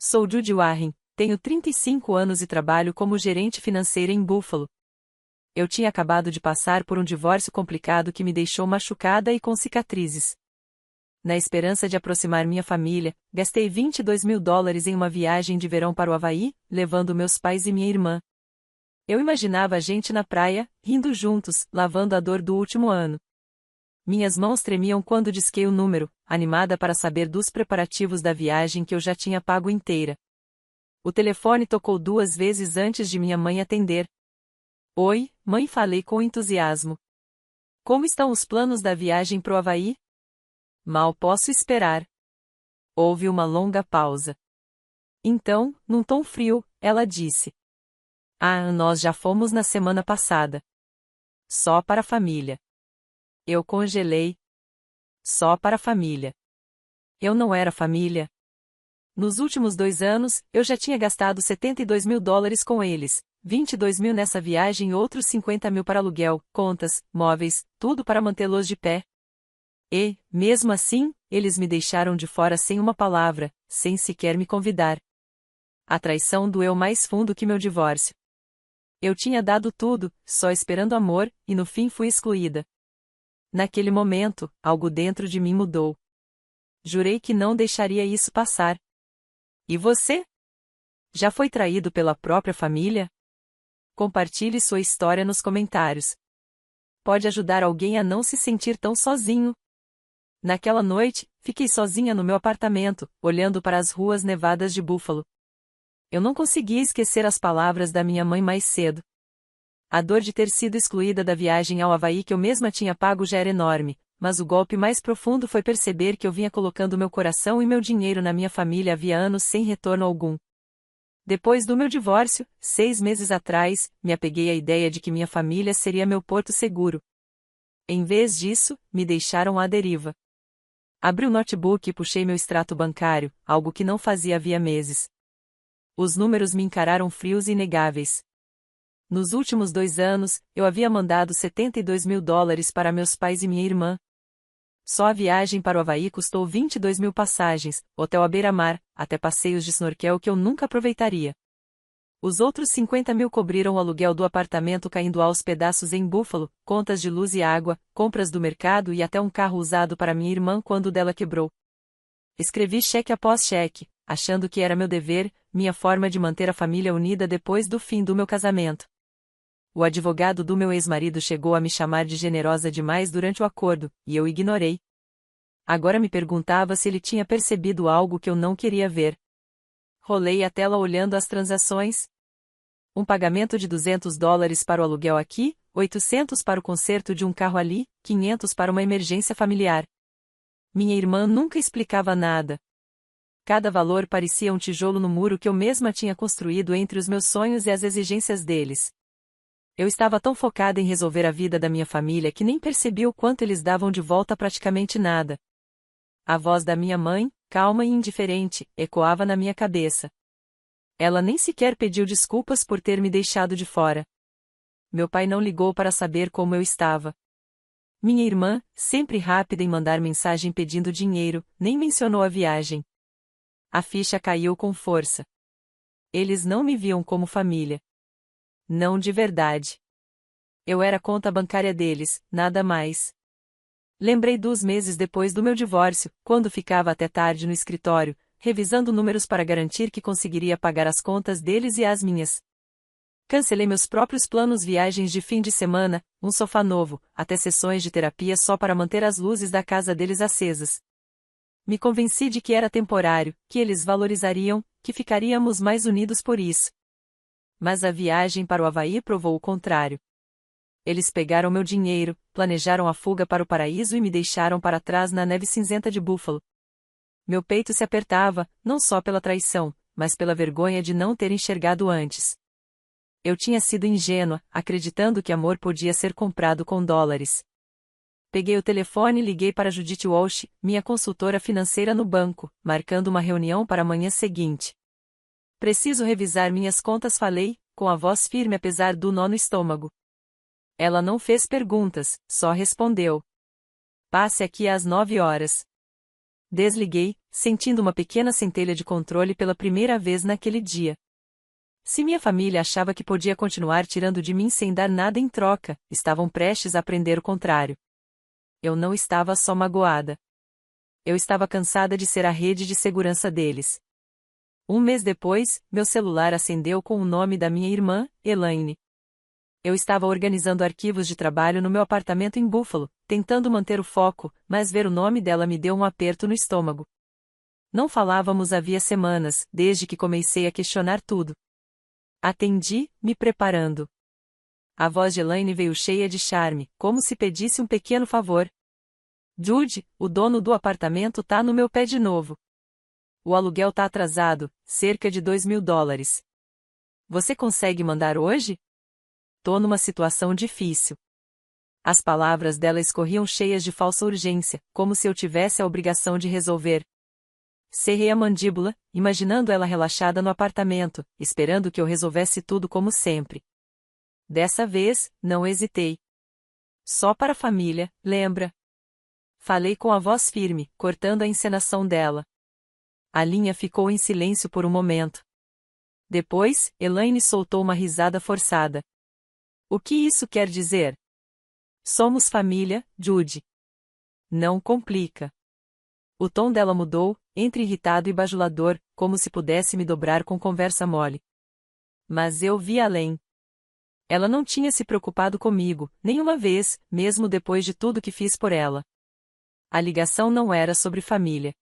Sou Judy Warren, tenho 35 anos e trabalho como gerente financeira em Buffalo. Eu tinha acabado de passar por um divórcio complicado que me deixou machucada e com cicatrizes. Na esperança de aproximar minha família, gastei $22.000 em uma viagem de verão para o Havaí, levando meus pais e minha irmã. Eu imaginava a gente na praia, rindo juntos, lavando a dor do último ano. Minhas mãos tremiam quando disquei o número, animada para saber dos preparativos da viagem que eu já tinha pago inteira. O telefone tocou 2 vezes antes de minha mãe atender. Oi, mãe, falei com entusiasmo. Como estão os planos da viagem pro Havaí? Mal posso esperar. Houve uma longa pausa. Então, num tom frio, ela disse. Nós já fomos na semana passada. Só para a família. Eu congelei. Só para a família. Eu não era família. Nos últimos 2 anos, eu já tinha gastado $72.000 com eles, 22.000 nessa viagem e outros 50.000 para aluguel, contas, móveis, tudo para mantê-los de pé. E, mesmo assim, eles me deixaram de fora sem uma palavra, sem sequer me convidar. A traição doeu mais fundo que meu divórcio. Eu tinha dado tudo, só esperando amor, e no fim fui excluída. Naquele momento, algo dentro de mim mudou. Jurei que não deixaria isso passar. E você? Já foi traído pela própria família? Compartilhe sua história nos comentários. Pode ajudar alguém a não se sentir tão sozinho. Naquela noite, fiquei sozinha no meu apartamento, olhando para as ruas nevadas de Buffalo. Eu não conseguia esquecer as palavras da minha mãe mais cedo. A dor de ter sido excluída da viagem ao Havaí que eu mesma tinha pago já era enorme, mas o golpe mais profundo foi perceber que eu vinha colocando meu coração e meu dinheiro na minha família havia anos sem retorno algum. Depois do meu divórcio, 6 meses atrás, me apeguei à ideia de que minha família seria meu porto seguro. Em vez disso, me deixaram à deriva. Abri o notebook e puxei meu extrato bancário, algo que não fazia havia meses. Os números me encararam frios e inegáveis. Nos últimos 2 anos, eu havia mandado $72.000 para meus pais e minha irmã. Só a viagem para o Havaí custou 22.000 passagens, hotel à beira-mar, até passeios de snorkel que eu nunca aproveitaria. Os outros 50.000 cobriram o aluguel do apartamento caindo aos pedaços em Buffalo, contas de luz e água, compras do mercado e até um carro usado para minha irmã quando o dela quebrou. Escrevi cheque após cheque, achando que era meu dever, minha forma de manter a família unida depois do fim do meu casamento. O advogado do meu ex-marido chegou a me chamar de generosa demais durante o acordo, e eu ignorei. Agora me perguntava se ele tinha percebido algo que eu não queria ver. Rolei a tela olhando as transações. Um pagamento de $200 para o aluguel aqui, 800 para o conserto de um carro ali, 500 para uma emergência familiar. Minha irmã nunca explicava nada. Cada valor parecia um tijolo no muro que eu mesma tinha construído entre os meus sonhos e as exigências deles. Eu estava tão focada em resolver a vida da minha família que nem percebi o quanto eles davam de volta praticamente nada. A voz da minha mãe, calma e indiferente, ecoava na minha cabeça. Ela nem sequer pediu desculpas por ter me deixado de fora. Meu pai não ligou para saber como eu estava. Minha irmã, sempre rápida em mandar mensagem pedindo dinheiro, nem mencionou a viagem. A ficha caiu com força. Eles não me viam como família. Não de verdade. Eu era a conta bancária deles, nada mais. Lembrei 2 meses depois do meu divórcio, quando ficava até tarde no escritório, revisando números para garantir que conseguiria pagar as contas deles e as minhas. Cancelei meus próprios planos, viagens de fim de semana, um sofá novo, até sessões de terapia só para manter as luzes da casa deles acesas. Me convenci de que era temporário, que eles valorizariam, que ficaríamos mais unidos por isso. Mas a viagem para o Havaí provou o contrário. Eles pegaram meu dinheiro, planejaram a fuga para o paraíso e me deixaram para trás na neve cinzenta de Buffalo. Meu peito se apertava, não só pela traição, mas pela vergonha de não ter enxergado antes. Eu tinha sido ingênua, acreditando que amor podia ser comprado com dólares. Peguei o telefone e liguei para Judith Walsh, minha consultora financeira no banco, marcando uma reunião para a manhã seguinte. Preciso revisar minhas contas, falei, com a voz firme apesar do nó no estômago. Ela não fez perguntas, só respondeu. Passe aqui às 9 horas. Desliguei, sentindo uma pequena centelha de controle pela primeira vez naquele dia. Se minha família achava que podia continuar tirando de mim sem dar nada em troca, estavam prestes a aprender o contrário. Eu não estava só magoada. Eu estava cansada de ser a rede de segurança deles. Um mês depois, meu celular acendeu com o nome da minha irmã, Elaine. Eu estava organizando arquivos de trabalho no meu apartamento em Buffalo, tentando manter o foco, mas ver o nome dela me deu um aperto no estômago. Não falávamos havia semanas, desde que comecei a questionar tudo. Atendi, me preparando. A voz de Elaine veio cheia de charme, como se pedisse um pequeno favor. Judy, o dono do apartamento tá no meu pé de novo. O aluguel tá atrasado, cerca de $2.000. Você consegue mandar hoje? Tô numa situação difícil. As palavras dela escorriam cheias de falsa urgência, como se eu tivesse a obrigação de resolver. Cerrei a mandíbula, imaginando ela relaxada no apartamento, esperando que eu resolvesse tudo como sempre. Dessa vez, não hesitei. Só para a família, lembra? Falei com a voz firme, cortando a encenação dela. A linha ficou em silêncio por um momento. Depois, Elaine soltou uma risada forçada. O que isso quer dizer? Somos família, Judy. Não complica. O tom dela mudou, entre irritado e bajulador, como se pudesse me dobrar com conversa mole. Mas eu vi além. Ela não tinha se preocupado comigo, nenhuma vez, mesmo depois de tudo que fiz por ela. A ligação não era sobre família.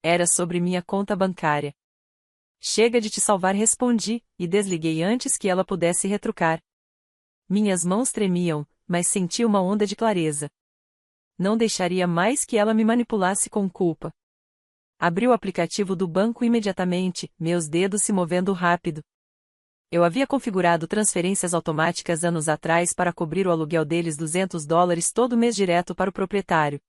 Era sobre minha conta bancária. Chega de te salvar, respondi, e desliguei antes que ela pudesse retrucar. Minhas mãos tremiam, mas senti uma onda de clareza. Não deixaria mais que ela me manipulasse com culpa. Abri o aplicativo do banco imediatamente, meus dedos se movendo rápido. Eu havia configurado transferências automáticas anos atrás para cobrir o aluguel deles $200 todo mês direto para o proprietário.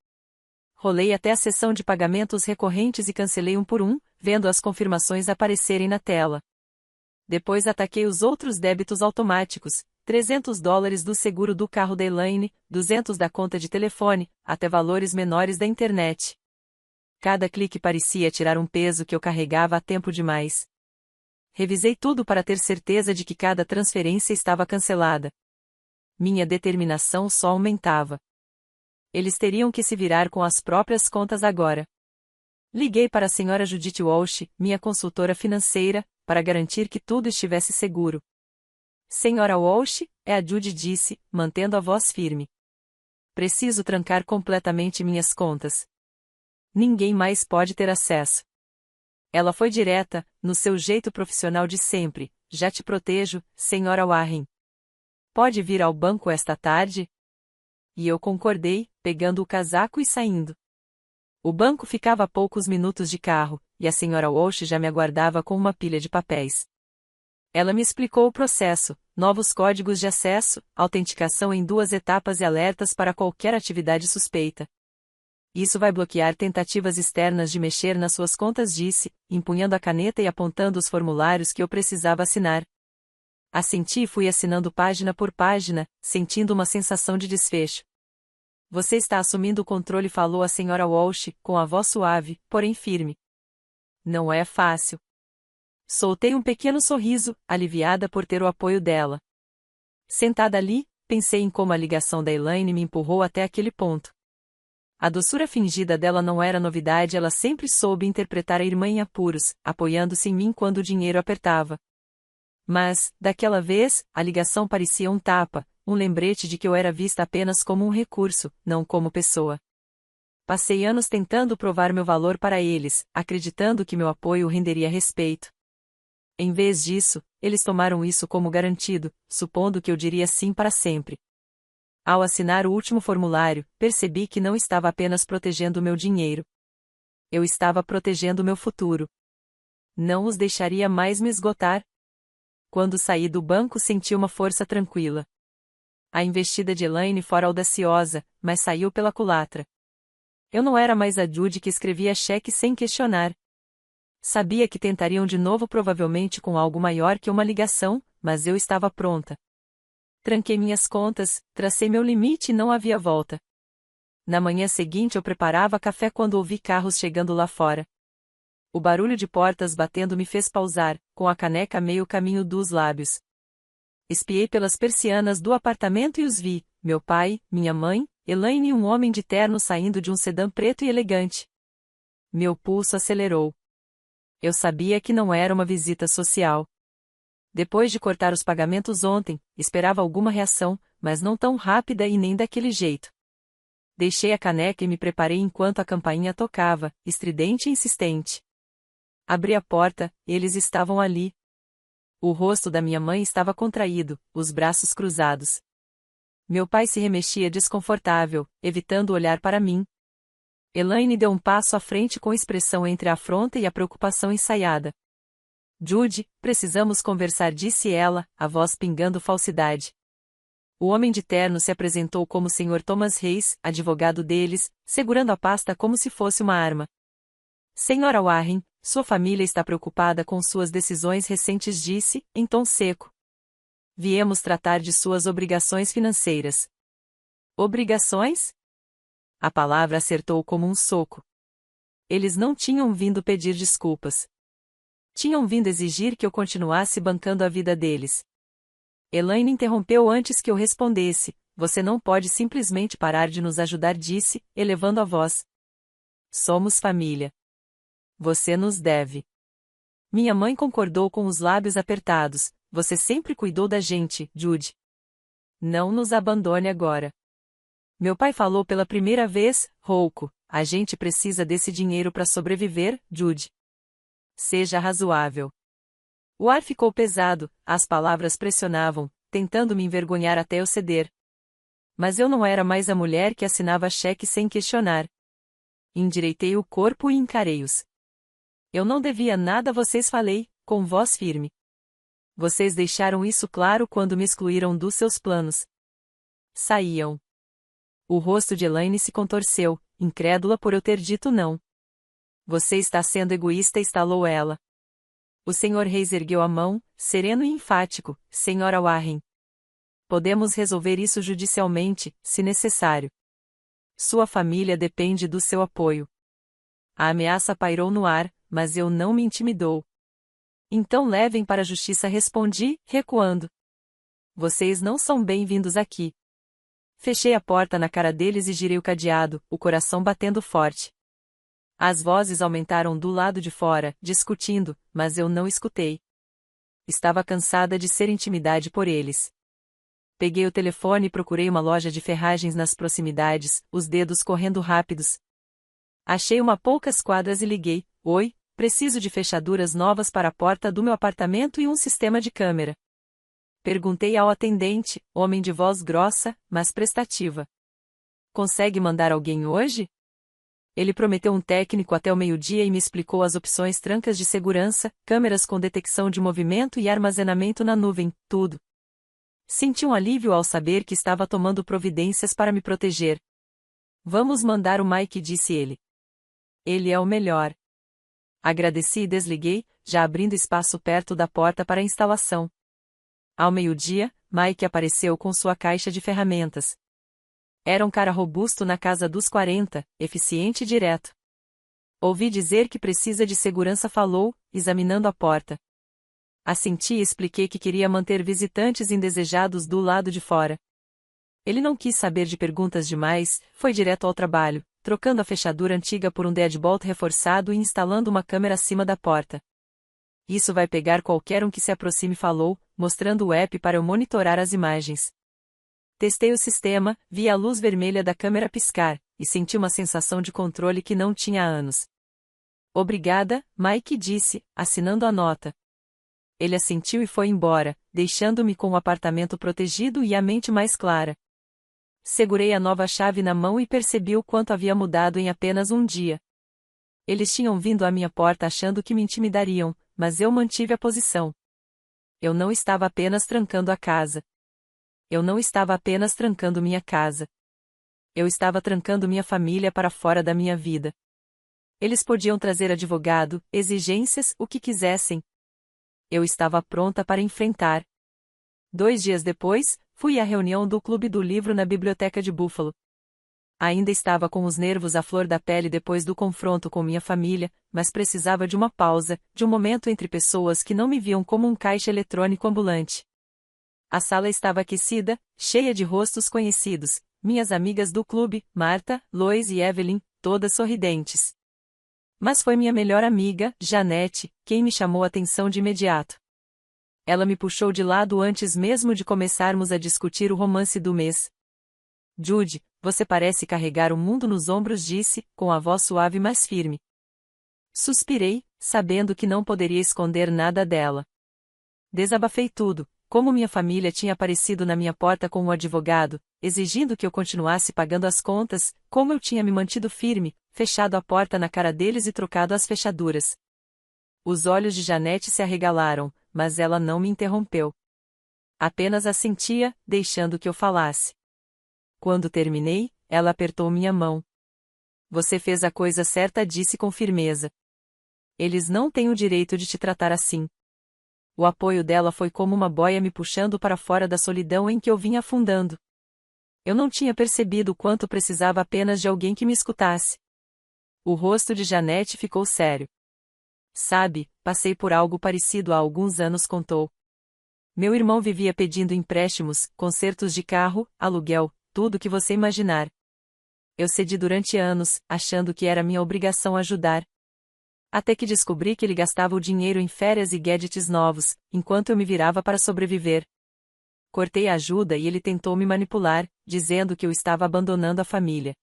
Rolei até a seção de pagamentos recorrentes e cancelei um por um, vendo as confirmações aparecerem na tela. Depois ataquei os outros débitos automáticos, $300 do seguro do carro da Elaine, 200 da conta de telefone, até valores menores da internet. Cada clique parecia tirar um peso que eu carregava há tempo demais. Revisei tudo para ter certeza de que cada transferência estava cancelada. Minha determinação só aumentava. Eles teriam que se virar com as próprias contas agora. Liguei para a senhora Judith Walsh, minha consultora financeira, para garantir que tudo estivesse seguro. Senhora Walsh, a Judy disse, mantendo a voz firme. Preciso trancar completamente minhas contas. Ninguém mais pode ter acesso. Ela foi direta, no seu jeito profissional de sempre. Já te protejo, senhora Warren. Pode vir ao banco esta tarde? E eu concordei, pegando o casaco e saindo. O banco ficava a poucos minutos de carro, e a senhora Walsh já me aguardava com uma pilha de papéis. Ela me explicou o processo, novos códigos de acesso, autenticação em 2 etapas e alertas para qualquer atividade suspeita. Isso vai bloquear tentativas externas de mexer nas suas contas, disse, empunhando a caneta e apontando os formulários que eu precisava assinar. Assenti e fui assinando página por página, sentindo uma sensação de desfecho. Você está assumindo o controle, falou a senhora Walsh, com a voz suave, porém firme. Não é fácil. Soltei um pequeno sorriso, aliviada por ter o apoio dela. Sentada ali, pensei em como a ligação da Elaine me empurrou até aquele ponto. A doçura fingida dela não era novidade, ela sempre soube interpretar a irmã em apuros, apoiando-se em mim quando o dinheiro apertava. Mas, daquela vez, a ligação parecia um tapa, um lembrete de que eu era vista apenas como um recurso, não como pessoa. Passei anos tentando provar meu valor para eles, acreditando que meu apoio renderia respeito. Em vez disso, eles tomaram isso como garantido, supondo que eu diria sim para sempre. Ao assinar o último formulário, percebi que não estava apenas protegendo o meu dinheiro. Eu estava protegendo o meu futuro. Não os deixaria mais me esgotar. Quando saí do banco, senti uma força tranquila. A investida de Elaine fora audaciosa, mas saiu pela culatra. Eu não era mais a Judy que escrevia cheque sem questionar. Sabia que tentariam de novo, provavelmente com algo maior que uma ligação, mas eu estava pronta. Tranquei minhas contas, tracei meu limite e não havia volta. Na manhã seguinte eu preparava café quando ouvi carros chegando lá fora. O barulho de portas batendo me fez pausar, com a caneca meio caminho dos lábios. Espiei pelas persianas do apartamento e os vi, meu pai, minha mãe, Elaine e um homem de terno saindo de um sedã preto e elegante. Meu pulso acelerou. Eu sabia que não era uma visita social. Depois de cortar os pagamentos ontem, esperava alguma reação, mas não tão rápida e nem daquele jeito. Deixei a caneca e me preparei enquanto a campainha tocava, estridente e insistente. Abri a porta, eles estavam ali. O rosto da minha mãe estava contraído, os braços cruzados. Meu pai se remexia desconfortável, evitando olhar para mim. Elaine deu um passo à frente com expressão entre a afronta e a preocupação ensaiada. Judy, precisamos conversar, disse ela, a voz pingando falsidade. O homem de terno se apresentou como Sr. Thomas Reis, advogado deles, segurando a pasta como se fosse uma arma. Senhora Warren, sua família está preocupada com suas decisões recentes, disse, em tom seco. Viemos tratar de suas obrigações financeiras. Obrigações? A palavra acertou como um soco. Eles não tinham vindo pedir desculpas. Tinham vindo exigir que eu continuasse bancando a vida deles. Elaine interrompeu antes que eu respondesse. Você não pode simplesmente parar de nos ajudar, disse, elevando a voz. Somos família. Você nos deve. Minha mãe concordou com os lábios apertados. Você sempre cuidou da gente, Judy. Não nos abandone agora. Meu pai falou pela primeira vez, rouco. A gente precisa desse dinheiro para sobreviver, Judy. Seja razoável. O ar ficou pesado, as palavras pressionavam, tentando me envergonhar até eu ceder. Mas eu não era mais a mulher que assinava cheque sem questionar. Endireitei o corpo e encarei-os. Eu não devia nada a vocês, falei, com voz firme. Vocês deixaram isso claro quando me excluíram dos seus planos. Saíam. O rosto de Elaine se contorceu, incrédula por eu ter dito não. Você está sendo egoísta, estalou ela. O Sr. Reis ergueu a mão, sereno e enfático, Senhora Warren. Podemos resolver isso judicialmente, se necessário. Sua família depende do seu apoio. A ameaça pairou no ar, mas eu não me intimidou. Então levem para a justiça, respondi, recuando. Vocês não são bem-vindos aqui. Fechei a porta na cara deles e girei o cadeado, o coração batendo forte. As vozes aumentaram do lado de fora, discutindo, mas eu não escutei. Estava cansada de ser intimidada por eles. Peguei o telefone e procurei uma loja de ferragens nas proximidades, os dedos correndo rápidos. Achei uma poucas quadras e liguei. Oi, preciso de fechaduras novas para a porta do meu apartamento e um sistema de câmera. Perguntei ao atendente, homem de voz grossa, mas prestativa. Consegue mandar alguém hoje? Ele prometeu um técnico até o meio-dia e me explicou as opções: trancas de segurança, câmeras com detecção de movimento e armazenamento na nuvem, tudo. Senti um alívio ao saber que estava tomando providências para me proteger. Vamos mandar o Mike, disse ele. Ele é o melhor. Agradeci e desliguei, já abrindo espaço perto da porta para a instalação. Ao meio-dia, Mike apareceu com sua caixa de ferramentas. Era um cara robusto na casa dos 40, eficiente e direto. Ouvi dizer que precisa de segurança, falou, examinando a porta. Assenti e expliquei que queria manter visitantes indesejados do lado de fora. Ele não quis saber de perguntas demais, foi direto ao trabalho, trocando a fechadura antiga por um deadbolt reforçado e instalando uma câmera acima da porta. Isso vai pegar qualquer um que se aproxime, falou, mostrando o app para eu monitorar as imagens. Testei o sistema, vi a luz vermelha da câmera piscar, e senti uma sensação de controle que não tinha há anos. Obrigada, Mike disse, assinando a nota. Ele assentiu e foi embora, deixando-me com o apartamento protegido e a mente mais clara. Segurei a nova chave na mão e percebi o quanto havia mudado em apenas um dia. Eles tinham vindo à minha porta achando que me intimidariam, mas eu mantive a posição. Eu não estava apenas trancando a casa. Eu não estava apenas trancando minha casa. Eu estava trancando minha família para fora da minha vida. Eles podiam trazer advogado, exigências, o que quisessem. Eu estava pronta para enfrentar. 2 dias depois, fui à reunião do Clube do Livro na biblioteca de Buffalo. Ainda estava com os nervos à flor da pele depois do confronto com minha família, mas precisava de uma pausa, de um momento entre pessoas que não me viam como um caixa eletrônico ambulante. A sala estava aquecida, cheia de rostos conhecidos, minhas amigas do clube, Marta, Lois e Evelyn, todas sorridentes. Mas foi minha melhor amiga, Janete, quem me chamou a atenção de imediato. Ela me puxou de lado antes mesmo de começarmos a discutir o romance do mês. Jude, você parece carregar o mundo nos ombros, disse, com a voz suave mas firme. Suspirei, sabendo que não poderia esconder nada dela. Desabafei tudo, como minha família tinha aparecido na minha porta com um advogado, exigindo que eu continuasse pagando as contas, como eu tinha me mantido firme, fechado a porta na cara deles e trocado as fechaduras. Os olhos de Janete se arregalaram, mas ela não me interrompeu. Apenas assentia, deixando que eu falasse. Quando terminei, ela apertou minha mão. Você fez a coisa certa, disse com firmeza. Eles não têm o direito de te tratar assim. O apoio dela foi como uma boia me puxando para fora da solidão em que eu vinha afundando. Eu não tinha percebido o quanto precisava apenas de alguém que me escutasse. O rosto de Janete ficou sério. Sabe, passei por algo parecido há alguns anos, contou. Meu irmão vivia pedindo empréstimos, consertos de carro, aluguel, tudo que você imaginar. Eu cedi durante anos, achando que era minha obrigação ajudar. Até que descobri que ele gastava o dinheiro em férias e gadgets novos, enquanto eu me virava para sobreviver. Cortei a ajuda e ele tentou me manipular, dizendo que eu estava abandonando a família.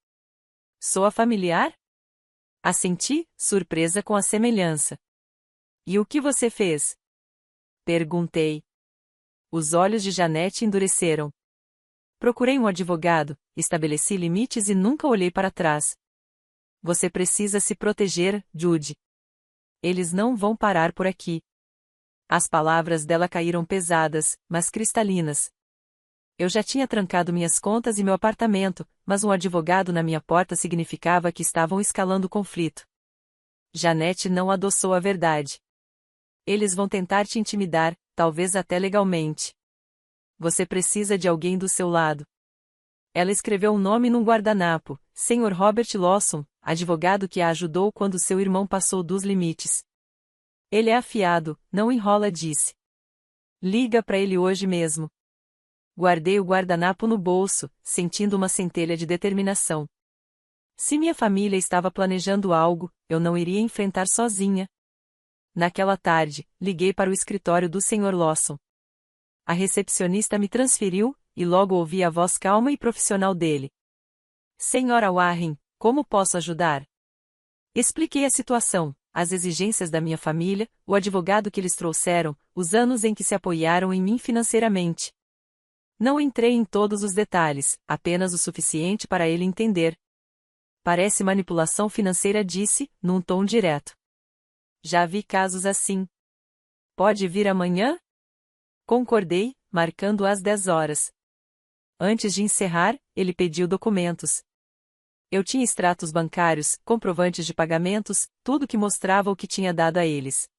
Sou a familiar? Assenti, surpresa com a semelhança. E o que você fez? Perguntei. Os olhos de Janete endureceram. Procurei um advogado, estabeleci limites e nunca olhei para trás. Você precisa se proteger, Jude. Eles não vão parar por aqui. As palavras dela caíram pesadas, mas cristalinas. Eu já tinha trancado minhas contas e meu apartamento, mas um advogado na minha porta significava que estavam escalando o conflito. Janete não adoçou a verdade. Eles vão tentar te intimidar, talvez até legalmente. Você precisa de alguém do seu lado. Ela escreveu um nome num guardanapo, Sr. Robert Lawson, advogado que a ajudou quando seu irmão passou dos limites. Ele é afiado, não enrola, disse. Liga para ele hoje mesmo. Guardei o guardanapo no bolso, sentindo uma centelha de determinação. Se minha família estava planejando algo, eu não iria enfrentar sozinha. Naquela tarde, liguei para o escritório do Sr. Lawson. A recepcionista me transferiu, e logo ouvi a voz calma e profissional dele. Senhora Warren, como posso ajudar? Expliquei a situação, as exigências da minha família, o advogado que eles trouxeram, os anos em que se apoiaram em mim financeiramente. Não entrei em todos os detalhes, apenas o suficiente para ele entender. Parece manipulação financeira, disse, num tom direto. Já vi casos assim. Pode vir amanhã? Concordei, marcando às 10 horas. Antes de encerrar, ele pediu documentos. Eu tinha extratos bancários, comprovantes de pagamentos, tudo que mostrava o que tinha dado a eles.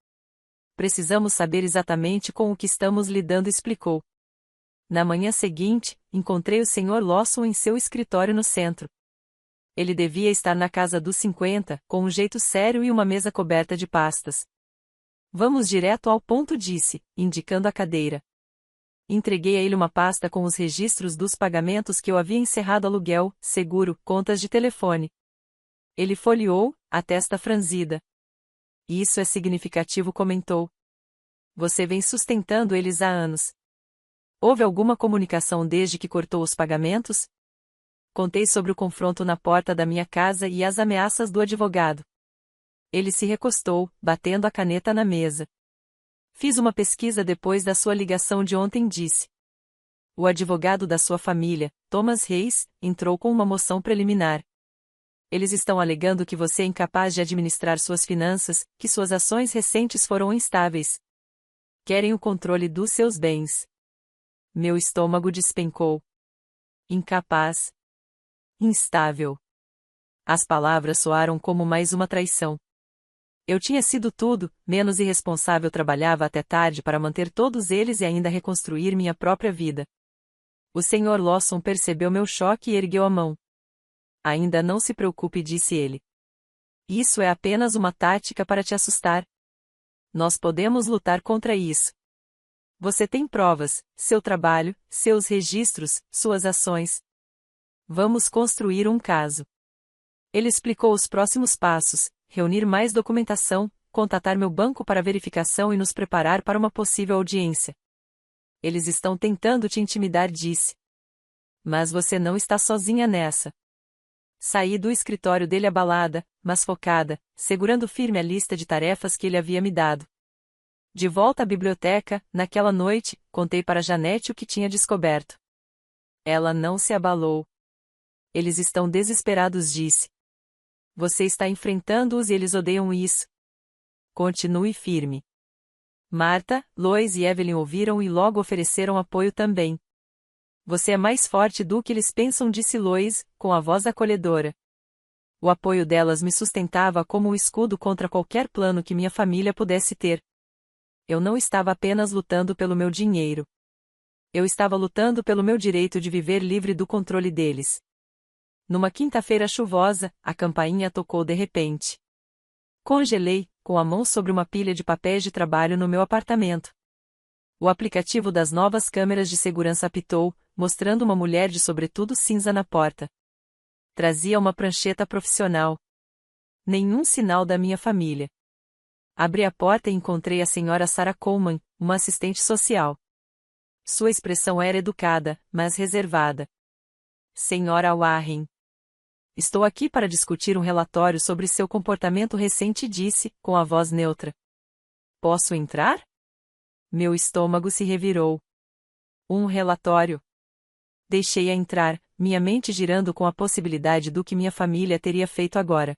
Precisamos saber exatamente com o que estamos lidando, explicou. Na manhã seguinte, encontrei o Sr. Lawson em seu escritório no centro. Ele devia estar na casa dos 50, com um jeito sério e uma mesa coberta de pastas. Vamos direto ao ponto, disse, indicando a cadeira. Entreguei a ele uma pasta com os registros dos pagamentos que eu havia encerrado: aluguel, seguro, contas de telefone. Ele folheou, a testa franzida. Isso é significativo, comentou. Você vem sustentando eles há anos. Houve alguma comunicação desde que cortou os pagamentos? Contei sobre o confronto na porta da minha casa e as ameaças do advogado. Ele se recostou, batendo a caneta na mesa. Fiz uma pesquisa depois da sua ligação de ontem, disse. O advogado da sua família, Thomas Reis, entrou com uma moção preliminar. Eles estão alegando que você é incapaz de administrar suas finanças, que suas ações recentes foram instáveis. Querem o controle dos seus bens. Meu estômago despencou. Incapaz. Instável. As palavras soaram como mais uma traição. Eu tinha sido tudo, menos irresponsável. Trabalhava até tarde para manter todos eles e ainda reconstruir minha própria vida. O Sr. Lawson percebeu meu choque e ergueu a mão. Ainda não se preocupe, disse ele. Isso é apenas uma tática para te assustar. Nós podemos lutar contra isso. Você tem provas, seu trabalho, seus registros, suas ações. Vamos construir um caso. Ele explicou os próximos passos: reunir mais documentação, contatar meu banco para verificação e nos preparar para uma possível audiência. Eles estão tentando te intimidar, disse. Mas você não está sozinha nessa. Saí do escritório dele abalada, mas focada, segurando firme a lista de tarefas que ele havia me dado. De volta à biblioteca, naquela noite, contei para Janete o que tinha descoberto. Ela não se abalou. Eles estão desesperados, disse. Você está enfrentando-os e eles odeiam isso. Continue firme. Marta, Lois e Evelyn ouviram e logo ofereceram apoio também. Você é mais forte do que eles pensam, disse Lois, com a voz acolhedora. O apoio delas me sustentava como um escudo contra qualquer plano que minha família pudesse ter. Eu não estava apenas lutando pelo meu dinheiro. Eu estava lutando pelo meu direito de viver livre do controle deles. Numa quinta-feira chuvosa, a campainha tocou de repente. Congelei, com a mão sobre uma pilha de papéis de trabalho no meu apartamento. O aplicativo das novas câmeras de segurança apitou, mostrando uma mulher de sobretudo cinza na porta. Trazia uma prancheta profissional. Nenhum sinal da minha família. Abri a porta e encontrei a senhora Sarah Coleman, uma assistente social. Sua expressão era educada, mas reservada. Senhora Warren. Estou aqui para discutir um relatório sobre seu comportamento recente, disse, com a voz neutra. Posso entrar? Meu estômago se revirou. Um relatório. Deixei-a entrar, minha mente girando com a possibilidade do que minha família teria feito agora.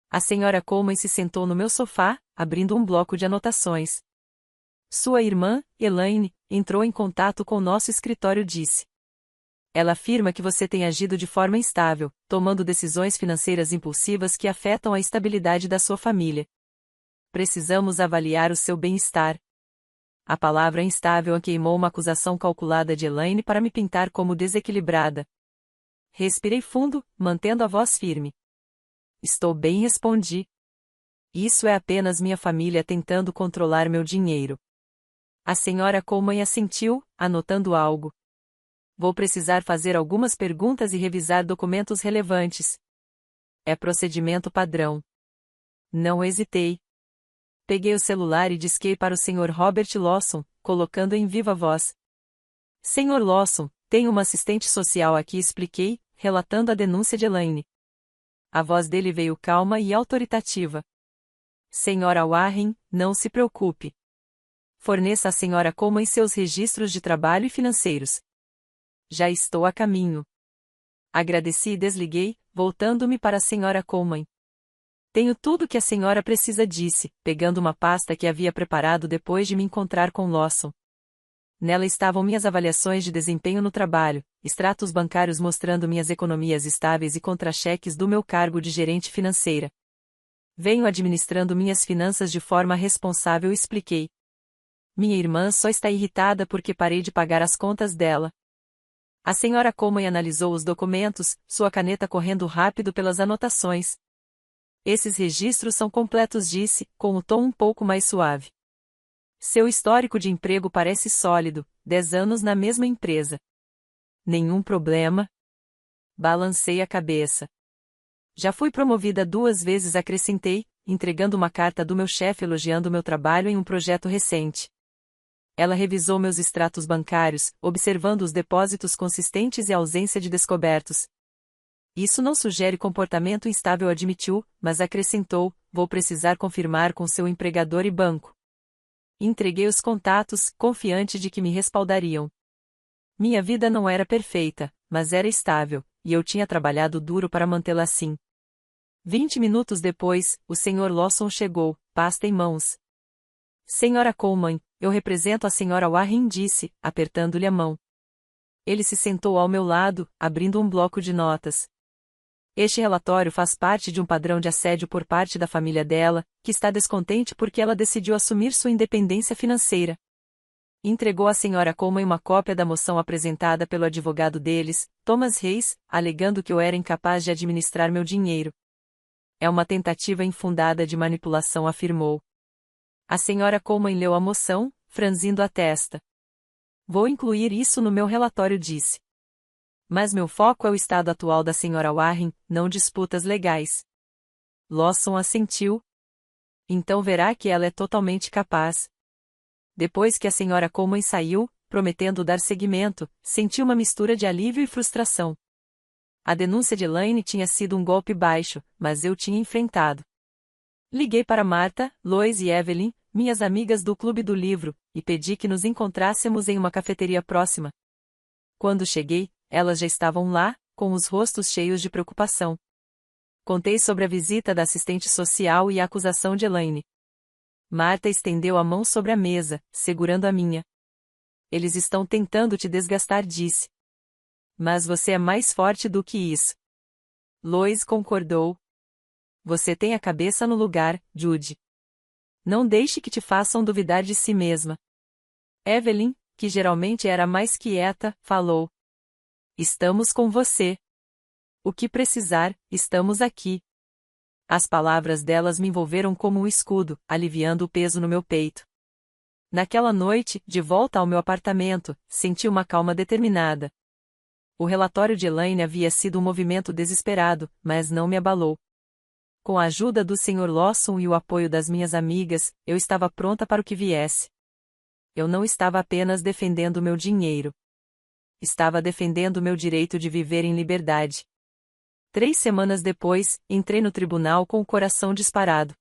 A senhora Coleman se sentou no meu sofá, abrindo um bloco de anotações. Sua irmã, Elaine, entrou em contato com nosso escritório, disse. Ela afirma que você tem agido de forma instável, tomando decisões financeiras impulsivas que afetam a estabilidade da sua família. Precisamos avaliar o seu bem-estar. A palavra instável queimou uma acusação calculada de Elaine para me pintar como desequilibrada. Respirei fundo, mantendo a voz firme. Estou bem, respondi. Isso é apenas minha família tentando controlar meu dinheiro. A senhora Coleman assentiu, anotando algo. Vou precisar fazer algumas perguntas e revisar documentos relevantes. É procedimento padrão. Não hesitei. Peguei o celular e disquei para o Sr. Robert Lawson, colocando em viva voz. Sr. Lawson, tenho uma assistente social aqui, expliquei, relatando a denúncia de Elaine. A voz dele veio calma e autoritativa. Senhora Warren, não se preocupe. Forneça à senhora Coleman seus registros de trabalho e financeiros. Já estou a caminho. Agradeci e desliguei, voltando-me para a senhora Coleman. Tenho tudo o que a senhora precisa, disse, pegando uma pasta que havia preparado depois de me encontrar com Lawson. Nela estavam minhas avaliações de desempenho no trabalho, extratos bancários mostrando minhas economias estáveis e contra-cheques do meu cargo de gerente financeira. Venho administrando minhas finanças de forma responsável, expliquei. Minha irmã só está irritada porque parei de pagar as contas dela. A senhora Coleman analisou os documentos, sua caneta correndo rápido pelas anotações. Esses registros são completos, disse, com o tom um pouco mais suave. Seu histórico de emprego parece sólido, 10 anos na mesma empresa. Nenhum problema? Balancei a cabeça. Já fui promovida 2 vezes, acrescentei, entregando uma carta do meu chefe elogiando meu trabalho em um projeto recente. Ela revisou meus extratos bancários, observando os depósitos consistentes e a ausência de descobertos. Isso não sugere comportamento instável, admitiu, mas acrescentou, vou precisar confirmar com seu empregador e banco. Entreguei os contatos, confiante de que me respaldariam. Minha vida não era perfeita, mas era estável, e eu tinha trabalhado duro para mantê-la assim. 20 minutos depois, o Sr. Lawson chegou, pasta em mãos. Senhora Coleman, eu represento a senhora Warren, disse, apertando-lhe a mão. Ele se sentou ao meu lado, abrindo um bloco de notas. Este relatório faz parte de um padrão de assédio por parte da família dela, que está descontente porque ela decidiu assumir sua independência financeira. Entregou à senhora Coleman uma cópia da moção apresentada pelo advogado deles, Thomas Reis, alegando que eu era incapaz de administrar meu dinheiro. É uma tentativa infundada de manipulação, afirmou. A senhora Coleman leu a moção, franzindo a testa. Vou incluir isso no meu relatório, disse. Mas meu foco é o estado atual da senhora Warren, não disputas legais. Lawson assentiu. Então verá que ela é totalmente capaz. Depois que a senhora Coleman saiu, prometendo dar seguimento, senti uma mistura de alívio e frustração. A denúncia de Elaine tinha sido um golpe baixo, mas eu tinha enfrentado. Liguei para Marta, Lois e Evelyn, minhas amigas do Clube do Livro, e pedi que nos encontrássemos em uma cafeteria próxima. Quando cheguei, elas já estavam lá, com os rostos cheios de preocupação. Contei sobre a visita da assistente social e a acusação de Elaine. Marta estendeu a mão sobre a mesa, segurando a minha. Eles estão tentando te desgastar, disse. Mas você é mais forte do que isso. Lois concordou. Você tem a cabeça no lugar, Judy. Não deixe que te façam duvidar de si mesma. Evelyn, que geralmente era mais quieta, falou. Estamos com você. O que precisar, estamos aqui. As palavras delas me envolveram como um escudo, aliviando o peso no meu peito. Naquela noite, de volta ao meu apartamento, senti uma calma determinada. O relatório de Elaine havia sido um movimento desesperado, mas não me abalou. Com a ajuda do Sr. Lawson e o apoio das minhas amigas, eu estava pronta para o que viesse. Eu não estava apenas defendendo meu dinheiro. Estava defendendo meu direito de viver em liberdade. 3 semanas depois, entrei no tribunal com o coração disparado.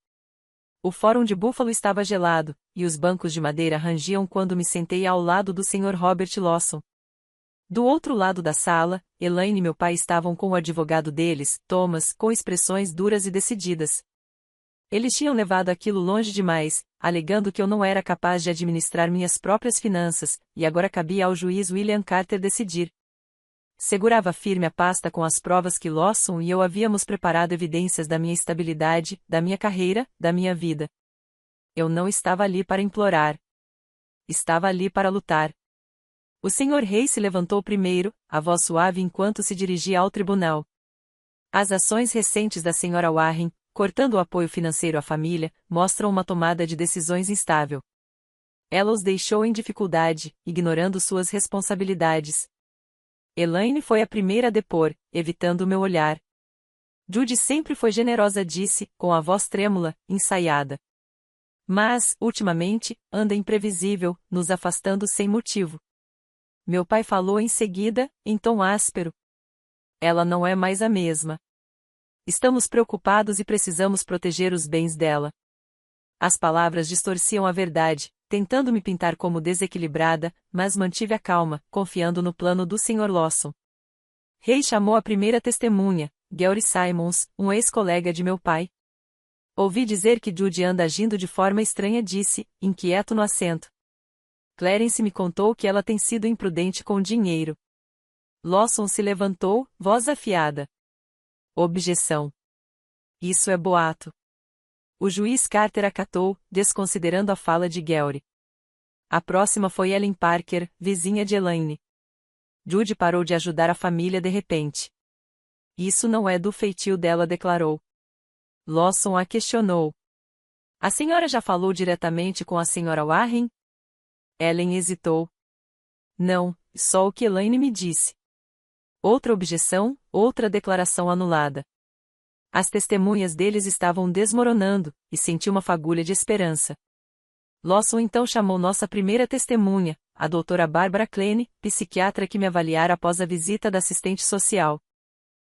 O fórum de Buffalo estava gelado, e os bancos de madeira rangiam quando me sentei ao lado do Sr. Robert Lawson. Do outro lado da sala, Elaine e meu pai estavam com o advogado deles, Thomas, com expressões duras e decididas. Eles tinham levado aquilo longe demais, alegando que eu não era capaz de administrar minhas próprias finanças, e agora cabia ao juiz William Carter decidir. Segurava firme a pasta com as provas que Lawson e eu havíamos preparado, evidências da minha estabilidade, da minha carreira, da minha vida. Eu não estava ali para implorar. Estava ali para lutar. O Sr. Reis se levantou primeiro, a voz suave enquanto se dirigia ao tribunal. As ações recentes da Sra. Warren, cortando o apoio financeiro à família, mostram uma tomada de decisões instável. Ela os deixou em dificuldade, ignorando suas responsabilidades. Elaine foi a primeira a depor, evitando o meu olhar. Judy sempre foi generosa, disse, com a voz trêmula, ensaiada. Mas, ultimamente, anda imprevisível, nos afastando sem motivo. Meu pai falou em seguida, em tom áspero. Ela não é mais a mesma. Estamos preocupados e precisamos proteger os bens dela. As palavras distorciam a verdade, tentando me pintar como desequilibrada, mas mantive a calma, confiando no plano do Sr. Lawson. Reis chamou a primeira testemunha, Gary Simons, um ex-colega de meu pai. Ouvi dizer que Judy anda agindo de forma estranha, disse, inquieto no assento. Clarence me contou que ela tem sido imprudente com o dinheiro. Lawson se levantou, voz afiada. Objeção. Isso é boato. O juiz Carter acatou, desconsiderando a fala de Gary. A próxima foi Ellen Parker, vizinha de Elaine. Judy parou de ajudar a família de repente. Isso não é do feitio dela, declarou. Lawson a questionou. A senhora já falou diretamente com a Sra. Warren? Ellen hesitou. Não, só o que Elaine me disse. Outra objeção, outra declaração anulada. As testemunhas deles estavam desmoronando, e senti uma fagulha de esperança. Lawson então chamou nossa primeira testemunha, a doutora Barbara Klein, psiquiatra que me avaliara após a visita da assistente social.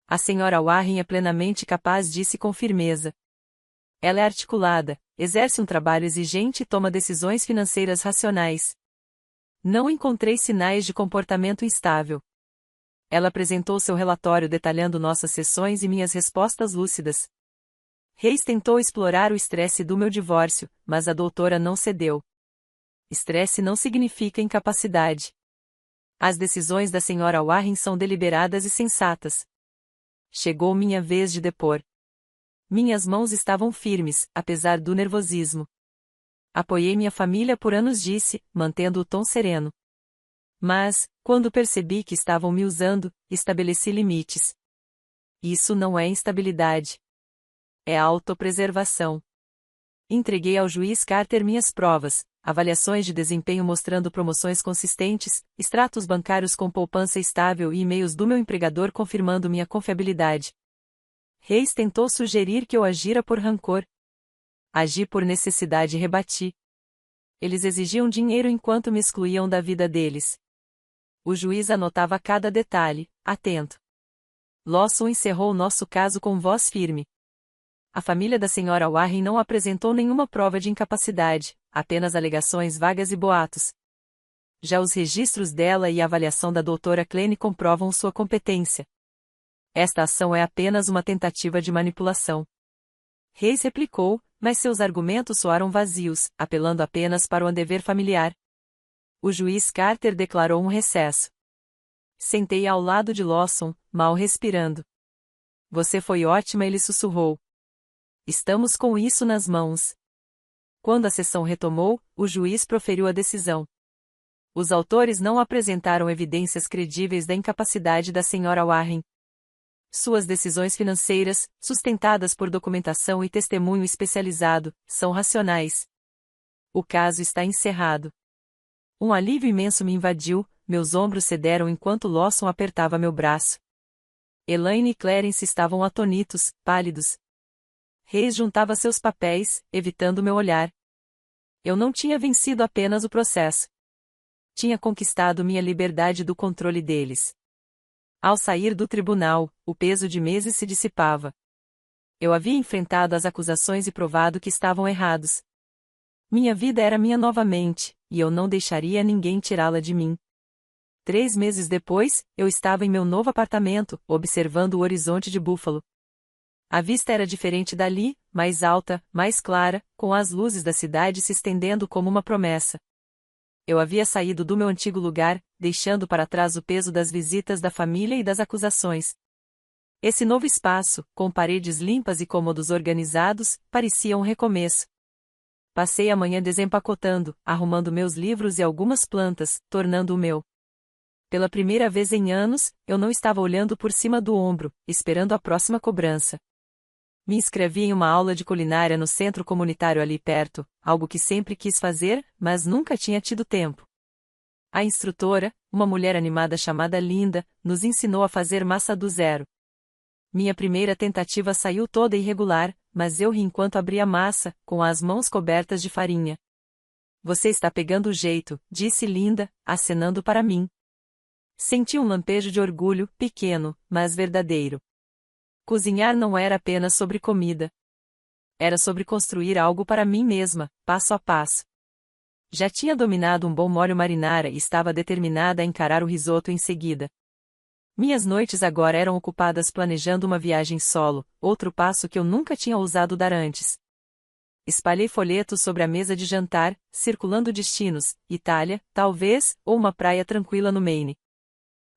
A Sra. Warren é plenamente capaz, disse com firmeza. Ela é articulada, exerce um trabalho exigente e toma decisões financeiras racionais. Não encontrei sinais de comportamento instável. Ela apresentou seu relatório detalhando nossas sessões e minhas respostas lúcidas. Reis tentou explorar o estresse do meu divórcio, mas a doutora não cedeu. Estresse não significa incapacidade. As decisões da Sra. Warren são deliberadas e sensatas. Chegou minha vez de depor. Minhas mãos estavam firmes, apesar do nervosismo. Apoiei minha família por anos, disse, mantendo o tom sereno. Mas, quando percebi que estavam me usando, estabeleci limites. Isso não é instabilidade. É autopreservação. Entreguei ao juiz Carter minhas provas, avaliações de desempenho mostrando promoções consistentes, extratos bancários com poupança estável e e-mails do meu empregador confirmando minha confiabilidade. Hayes tentou sugerir que eu agira por rancor. Agi por necessidade e rebati. Eles exigiam dinheiro enquanto me excluíam da vida deles. O juiz anotava cada detalhe, atento. Lawson encerrou nosso caso com voz firme. A família da senhora Warren não apresentou nenhuma prova de incapacidade, apenas alegações vagas e boatos. Já os registros dela e a avaliação da doutora Klein comprovam sua competência. Esta ação é apenas uma tentativa de manipulação. Hayes replicou, mas seus argumentos soaram vazios, apelando apenas para o dever familiar. O juiz Carter declarou um recesso. Sentei ao lado de Lawson, mal respirando. Você foi ótima, ele sussurrou. Estamos com isso nas mãos. Quando a sessão retomou, o juiz proferiu a decisão. Os autores não apresentaram evidências credíveis da incapacidade da senhora Warren. Suas decisões financeiras, sustentadas por documentação e testemunho especializado, são racionais. O caso está encerrado. Um alívio imenso me invadiu, meus ombros cederam enquanto Lawson apertava meu braço. Elaine e Clarence estavam atônitos, pálidos. Hayes juntava seus papéis, evitando meu olhar. Eu não tinha vencido apenas o processo. Tinha conquistado minha liberdade do controle deles. Ao sair do tribunal, o peso de meses se dissipava. Eu havia enfrentado as acusações e provado que estavam errados. Minha vida era minha novamente, e eu não deixaria ninguém tirá-la de mim. 3 meses depois, eu estava em meu novo apartamento, observando o horizonte de Buffalo. A vista era diferente dali, mais alta, mais clara, com as luzes da cidade se estendendo como uma promessa. Eu havia saído do meu antigo lugar, deixando para trás o peso das visitas da família e das acusações. Esse novo espaço, com paredes limpas e cômodos organizados, parecia um recomeço. Passei a manhã desempacotando, arrumando meus livros e algumas plantas, tornando o meu. Pela primeira vez em anos, eu não estava olhando por cima do ombro, esperando a próxima cobrança. Me inscrevi em uma aula de culinária no centro comunitário ali perto, algo que sempre quis fazer, mas nunca tinha tido tempo. A instrutora, uma mulher animada chamada Linda, nos ensinou a fazer massa do zero. Minha primeira tentativa saiu toda irregular, mas eu ri enquanto abria a massa, com as mãos cobertas de farinha. Você está pegando o jeito, disse Linda, acenando para mim. Senti um lampejo de orgulho, pequeno, mas verdadeiro. Cozinhar não era apenas sobre comida. Era sobre construir algo para mim mesma, passo a passo. Já tinha dominado um bom molho marinara e estava determinada a encarar o risoto em seguida. Minhas noites agora eram ocupadas planejando uma viagem solo, outro passo que eu nunca tinha ousado dar antes. Espalhei folhetos sobre a mesa de jantar, circulando destinos, Itália, talvez, ou uma praia tranquila no Maine.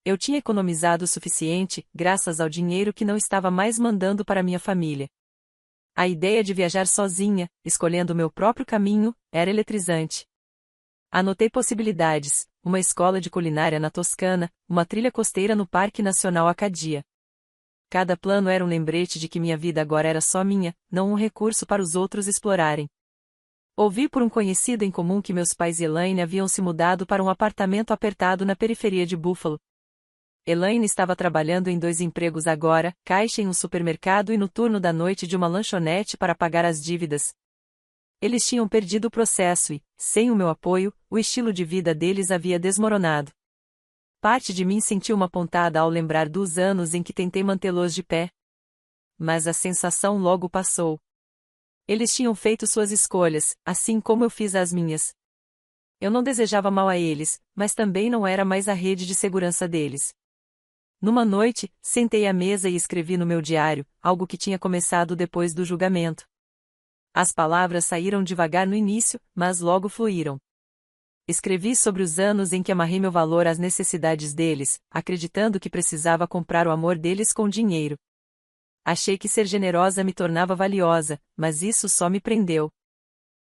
Eu tinha economizado o suficiente, graças ao dinheiro que não estava mais mandando para minha família. A ideia de viajar sozinha, escolhendo meu próprio caminho, era eletrizante. Anotei possibilidades: uma escola de culinária na Toscana, uma trilha costeira no Parque Nacional Acadia. Cada plano era um lembrete de que minha vida agora era só minha, não um recurso para os outros explorarem. Ouvi por um conhecido em comum que meus pais e Elaine haviam se mudado para um apartamento apertado na periferia de Buffalo. Elaine estava trabalhando em 2 empregos agora, caixa em um supermercado e no turno da noite de uma lanchonete para pagar as dívidas. Eles tinham perdido o processo e, sem o meu apoio, o estilo de vida deles havia desmoronado. Parte de mim sentiu uma pontada ao lembrar dos anos em que tentei mantê-los de pé. Mas a sensação logo passou. Eles tinham feito suas escolhas, assim como eu fiz as minhas. Eu não desejava mal a eles, mas também não era mais a rede de segurança deles. Numa noite, sentei à mesa e escrevi no meu diário, algo que tinha começado depois do julgamento. As palavras saíram devagar no início, mas logo fluíram. Escrevi sobre os anos em que amarrei meu valor às necessidades deles, acreditando que precisava comprar o amor deles com dinheiro. Achei que ser generosa me tornava valiosa, mas isso só me prendeu.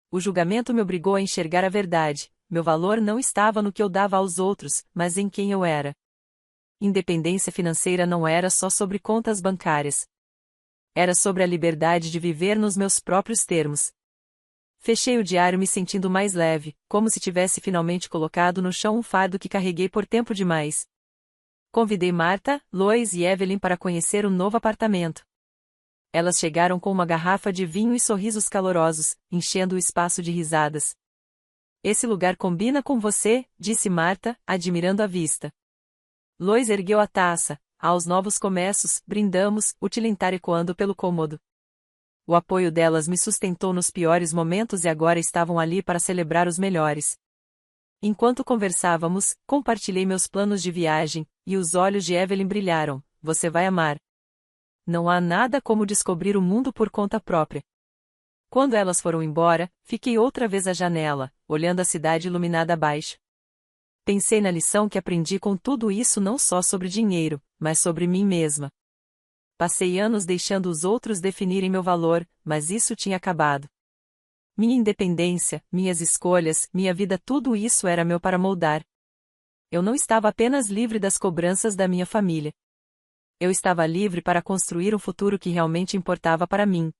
O julgamento me obrigou a enxergar a verdade. Meu valor não estava no que eu dava aos outros, mas em quem eu era. Independência financeira não era só sobre contas bancárias. Era sobre a liberdade de viver nos meus próprios termos. Fechei o diário me sentindo mais leve, como se tivesse finalmente colocado no chão um fardo que carreguei por tempo demais. Convidei Marta, Lois e Evelyn para conhecer o novo apartamento. Elas chegaram com uma garrafa de vinho e sorrisos calorosos, enchendo o espaço de risadas. Esse lugar combina com você, disse Marta, admirando a vista. Lois ergueu a taça. Aos novos começos, brindamos, o tilintar ecoando pelo cômodo. O apoio delas me sustentou nos piores momentos e agora estavam ali para celebrar os melhores. Enquanto conversávamos, compartilhei meus planos de viagem, e os olhos de Evelyn brilharam. Você vai amar. Não há nada como descobrir o mundo por conta própria. Quando elas foram embora, fiquei outra vez à janela, olhando a cidade iluminada abaixo. Pensei na lição que aprendi com tudo isso não só sobre dinheiro, mas sobre mim mesma. Passei anos deixando os outros definirem meu valor, mas isso tinha acabado. Minha independência, minhas escolhas, minha vida, tudo isso era meu para moldar. Eu não estava apenas livre das cobranças da minha família. Eu estava livre para construir um futuro que realmente importava para mim.